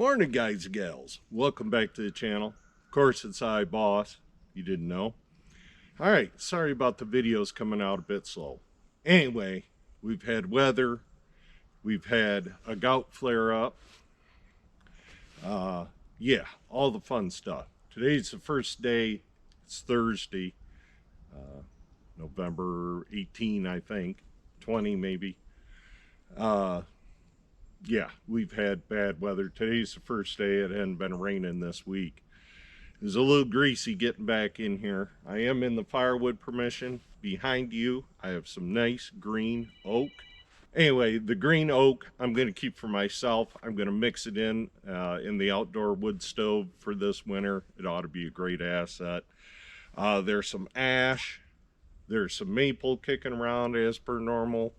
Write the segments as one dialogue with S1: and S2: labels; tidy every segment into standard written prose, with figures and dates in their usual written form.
S1: Morning, guys and gals. Welcome back to the channel. Of course, it's I, Boss. You didn't know. All right, sorry about the videos coming out a bit slow. Anyway, we've had weather. We've had a gout flare up. Yeah, all the fun stuff. Today's the first day. It's Thursday, November 18, I think. 20 maybe. Yeah, we've had bad weather. Today's the first day. It hadn't been raining this week. It was a little greasy getting back in here. I am in the Firewood permission. Behind you, I have some nice green oak. Anyway, the green oak I'm going to keep for myself. I'm going to mix it in the outdoor wood stove for this winter. It ought to be a great asset. There's some ash. There's some maple kicking around as per normal.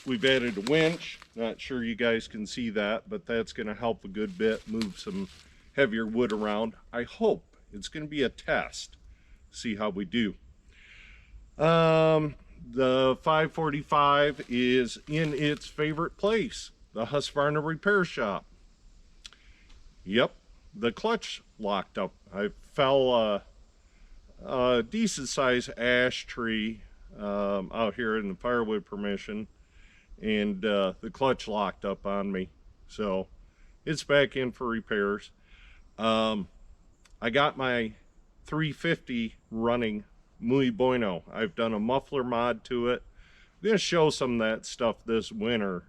S1: We've added a winch. Not sure you guys can see that, but that's going to help a good bit move some heavier wood around. I hope it's going to be a test. See how we do. The 545 is in its favorite place, the Husqvarna repair shop. Yep, the clutch locked up. I fell a decent sized ash tree out here in the Firewood permission, and the clutch locked up on me, so it's back in for repairs. I got my 350 running muy bueno. I've done a muffler mod to it. I'm going to show some of that stuff this winter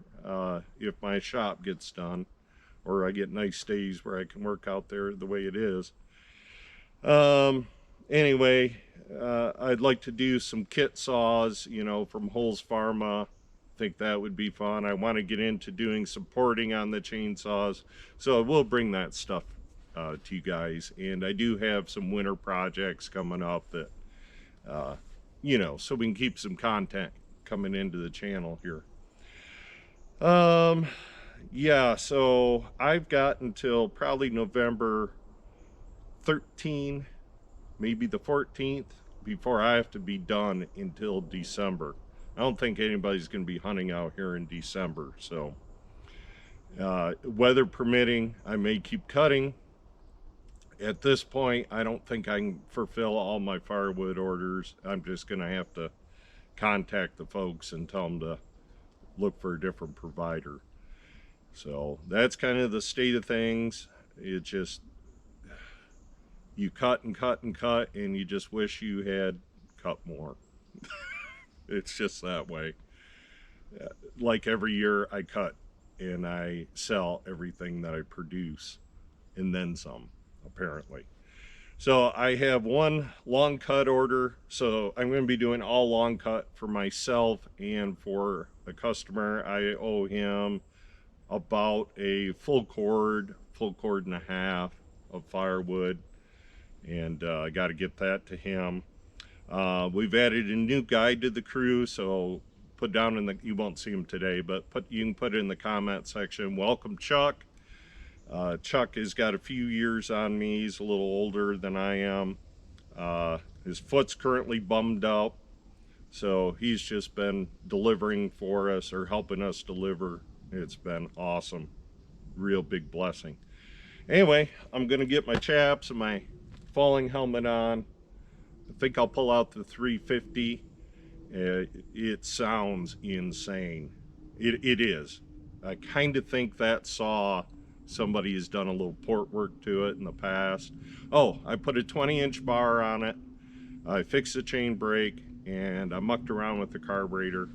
S1: if my shop gets done, or I get nice days where I can work out there the way it is. Anyway, I'd like to do some kit saws, you know, from Holes Pharma. I think that would be fun. I want to get into doing some porting on the chainsaws, so I will bring that stuff to you guys. And I do have some winter projects coming up that, you know, so we can keep some content coming into the channel here. Yeah, so I've got until probably November 13, maybe the 14th, before I have to be done until December. I don't think anybody's going to be hunting out here in December, so weather permitting, I may keep cutting. At this point, I don't think I can fulfill all my firewood orders. I'm just going to have to contact the folks and tell them to look for a different provider. So that's kind of the state of things. It just, you cut and cut and cut, and you just wish you had cut more. It's just that way. Like every year I cut and I sell everything that I produce, and then some, apparently. So I have one long cut order, so I'm going to be doing all long cut for myself and for a customer. I owe him about a full cord and a half of firewood, and I got to get that to him. We've added a new guide to the crew, so put down in the, you won't see him today, but you can put it in the comment section. Welcome, Chuck. Chuck has got a few years on me. He's a little older than I am. His foot's currently bummed out, so he's just been delivering for us, or helping us deliver. It's been awesome. Real big blessing. Anyway, I'm gonna get my chaps and my falling helmet on. I think I'll pull out the 350. It sounds insane. It is. I kind of think that saw, somebody has done a little port work to it in the past. Oh, I put a 20-inch bar on it. I fixed the chain brake, and I mucked around with the carburetor.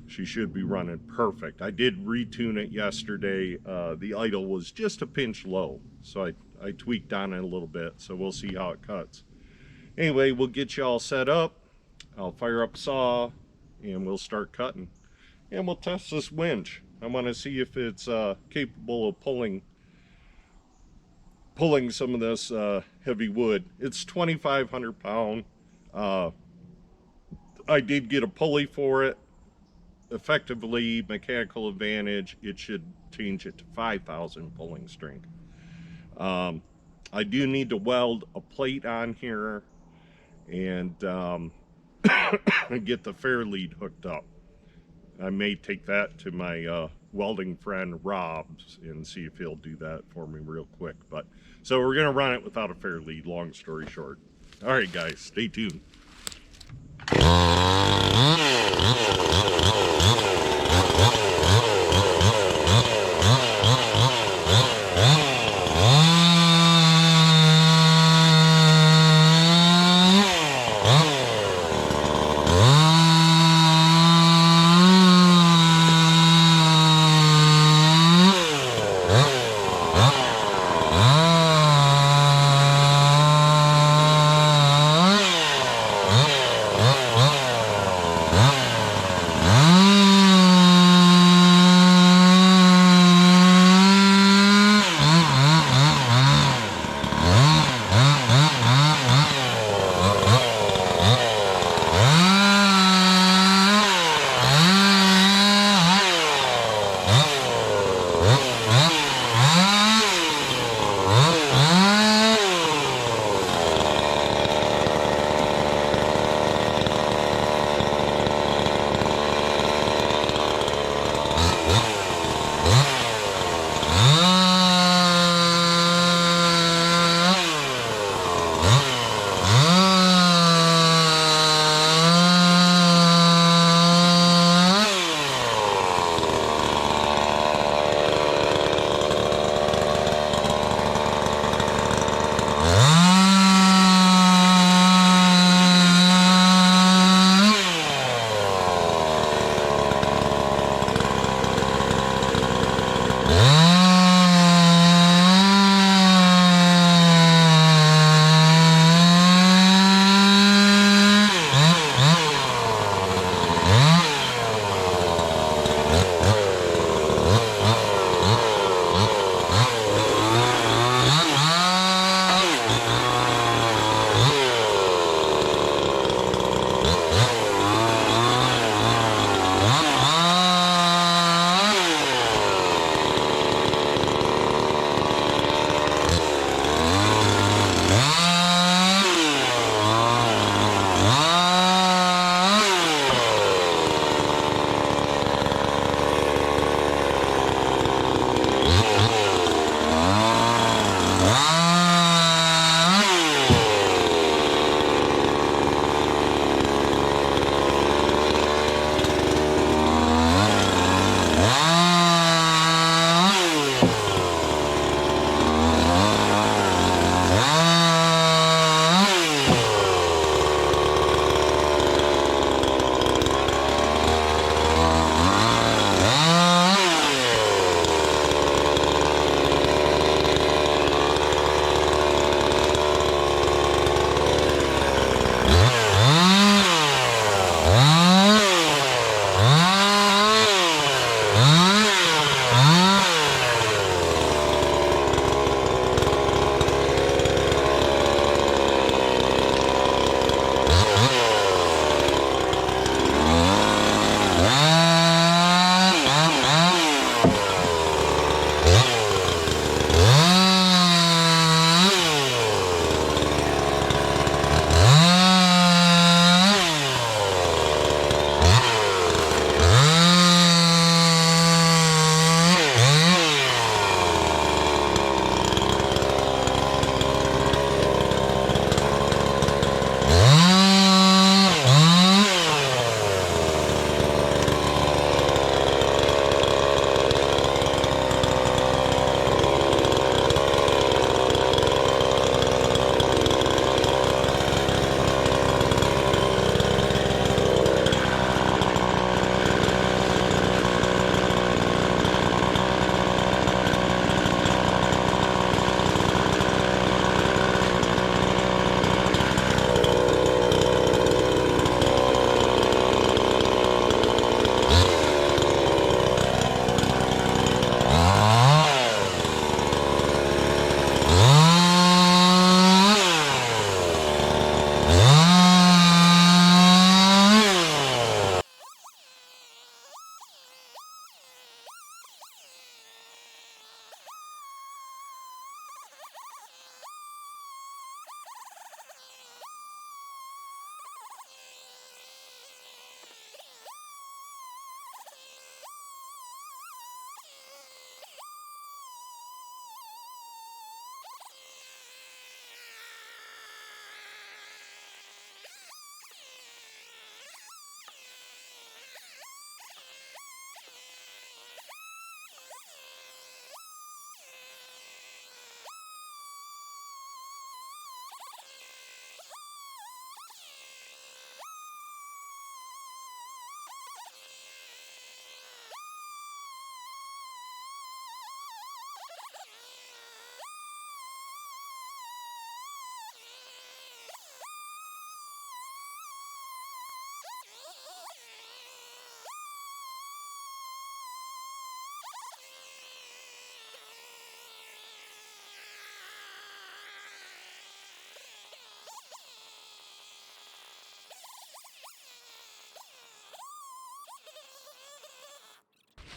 S1: She should be running perfect. I did retune it yesterday. The idle was just a pinch low, so I tweaked on it a little bit, so we'll see how it cuts. Anyway, we'll get you all set up. I'll fire up a saw, and we'll start cutting. And we'll test this winch. I want to see if it's capable of pulling some of this heavy wood. It's 2,500 pound. I did get a pulley for it. Effectively, mechanical advantage, it should change it to 5,000 pulling strength. I do need to weld a plate on here and get the fair lead hooked up. I may take that to my welding friend Rob's and see if he'll do that for me real quick. But so we're gonna run it without a fair lead. Long story short. All right, guys, stay tuned.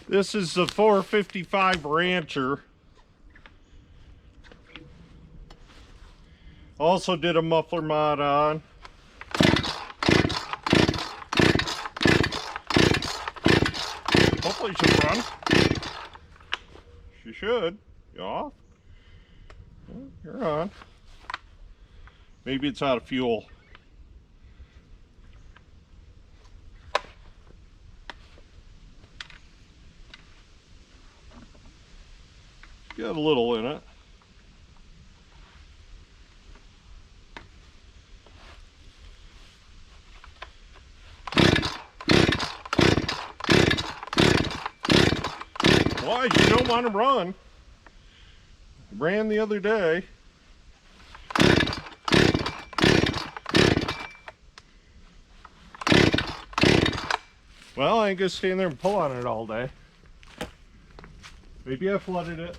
S1: This is the 455 Rancher. Also did a muffler mod on. Hopefully she'll run. She should. You off? Well, you're on. Maybe it's out of fuel. Got a little in it. Why? You don't want to run. Ran the other day. Well, I ain't gonna stand there and pull on it all day. Maybe I flooded it.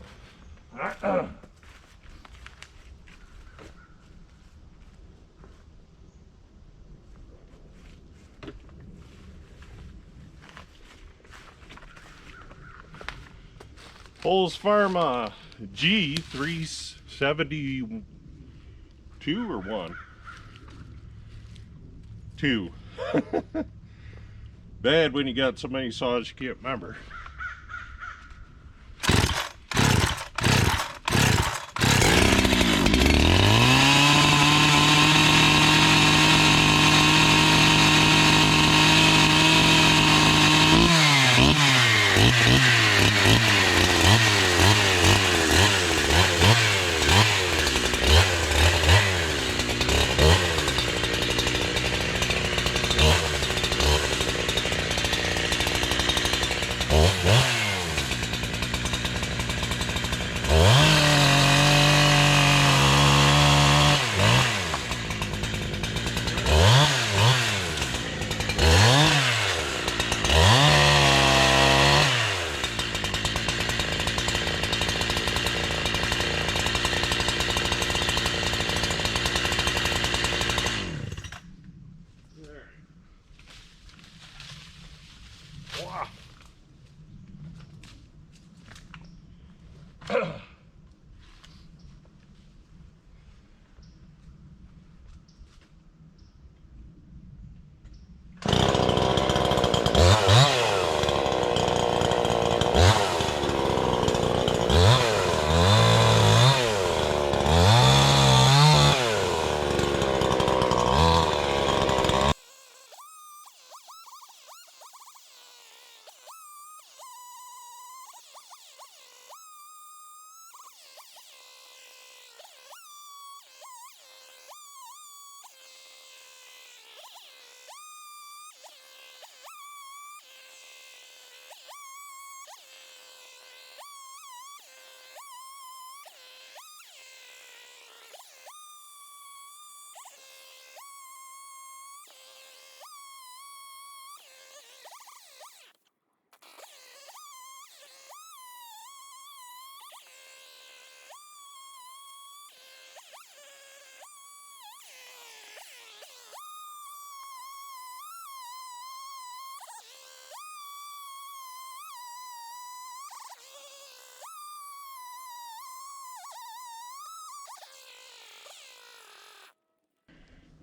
S1: Pulls Pharma G372 or 1? 2. Bad when you got so many saws you can't remember.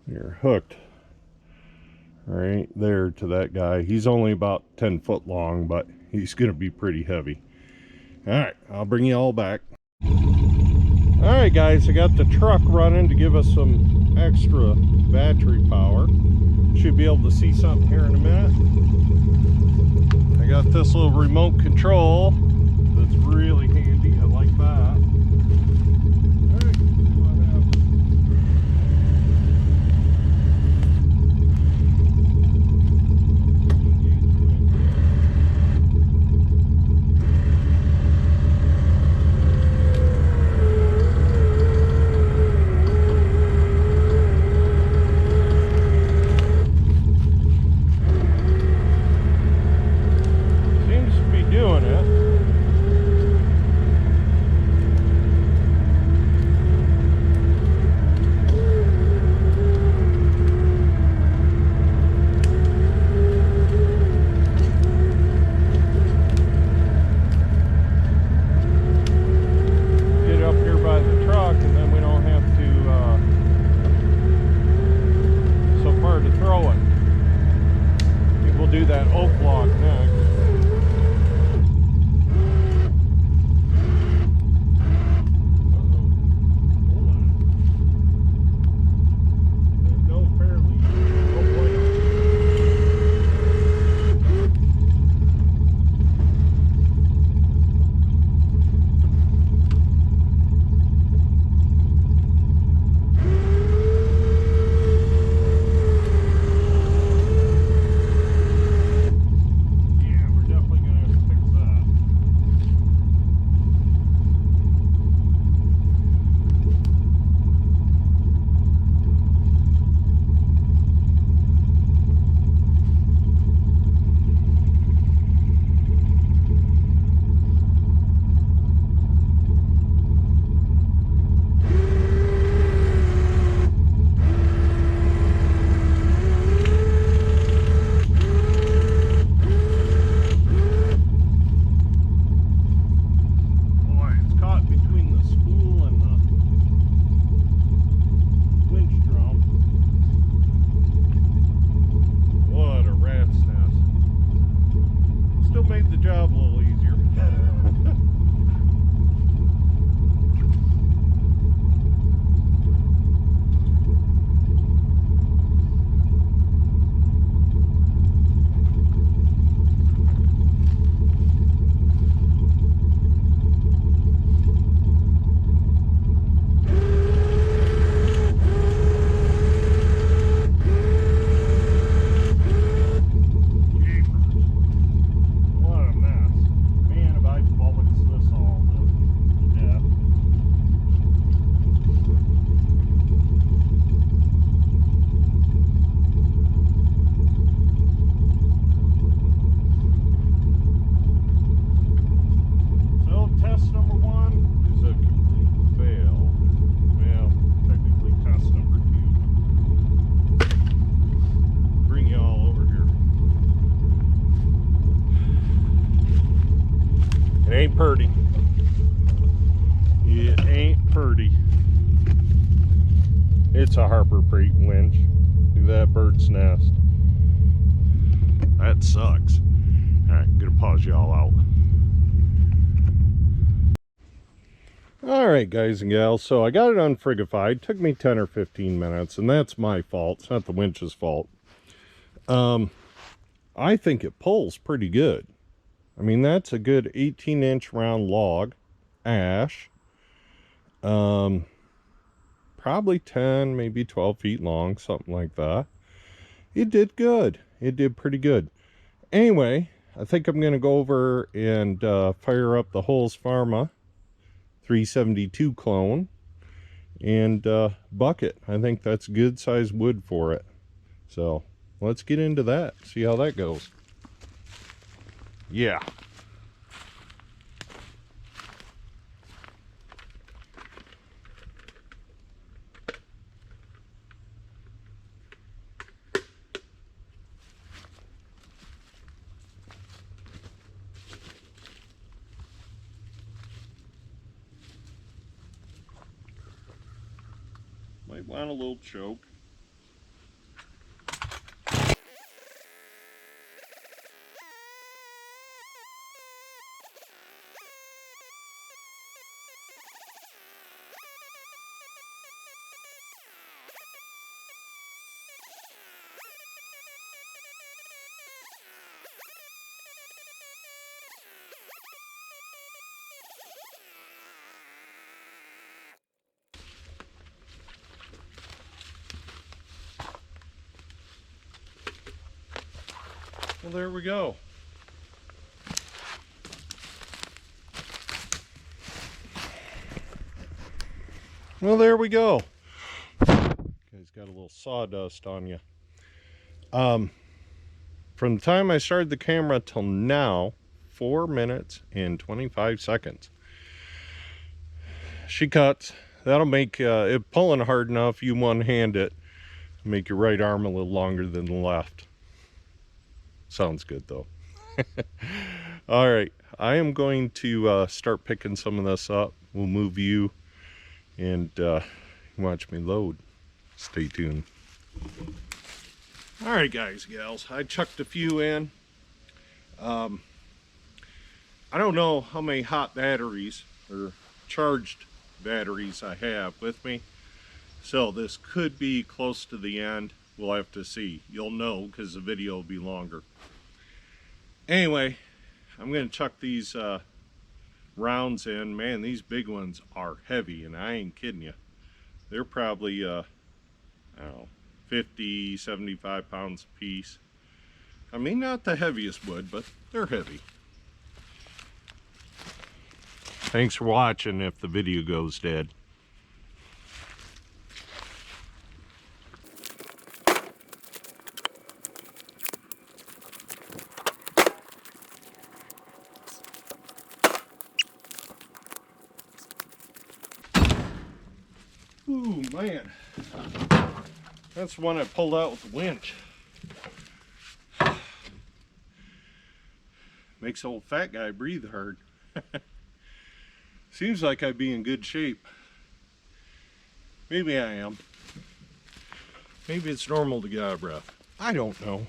S1: You're hooked right there to that guy. He's only about 10 foot long, but he's gonna be pretty heavy. All right, I'll bring you all back. All right, guys, I got the truck running to give us some extra battery power. Should be able to see something here in a minute. I got this little remote control that's really handy. I like that. All right, see what happens. Seems to be doing it. pretty. It's a Harbor Freight winch. Look at that bird's nest. That sucks. Alright, I'm gonna pause y'all out. Alright guys and gals, so I got it unfrigified. Took me 10 or 15 minutes, and that's my fault. It's not the winch's fault. I think it pulls pretty good. I mean, that's a good 18-inch round log, ash. Probably 10, maybe 12 feet long, something like that. It did good. It did pretty good. Anyway, I think I'm going to go over and fire up the Holes Pharma 372 clone and bucket. I think that's good size wood for it. So let's get into that, see how that goes. Yeah. Might want a little choke. Well, there we go. Well, there we go. You guys got a little sawdust on you. From the time I started the camera till now, 4 minutes and 25 seconds. She cuts. That'll make it pulling hard enough. You one-hand it, make your right arm a little longer than the left. Sounds good though. All right, I am going to start picking some of this up. We'll move you and watch me load. Stay tuned. All right, guys, gals, I chucked a few in. I don't know how many hot batteries or charged batteries I have with me, so this could be close to the end. We'll have to see. You'll know because the video will be longer. Anyway, I'm going to chuck these rounds in. Man, these big ones are heavy, and I ain't kidding you. They're probably, I don't know, 50, 75 pounds a piece. I mean, not the heaviest wood, but they're heavy. Thanks for watching if the video goes dead. Ooh, man. That's the one I pulled out with the winch. Makes old fat guy breathe hard. Seems like I'd be in good shape. Maybe I am. Maybe it's normal to get out of breath. I don't know.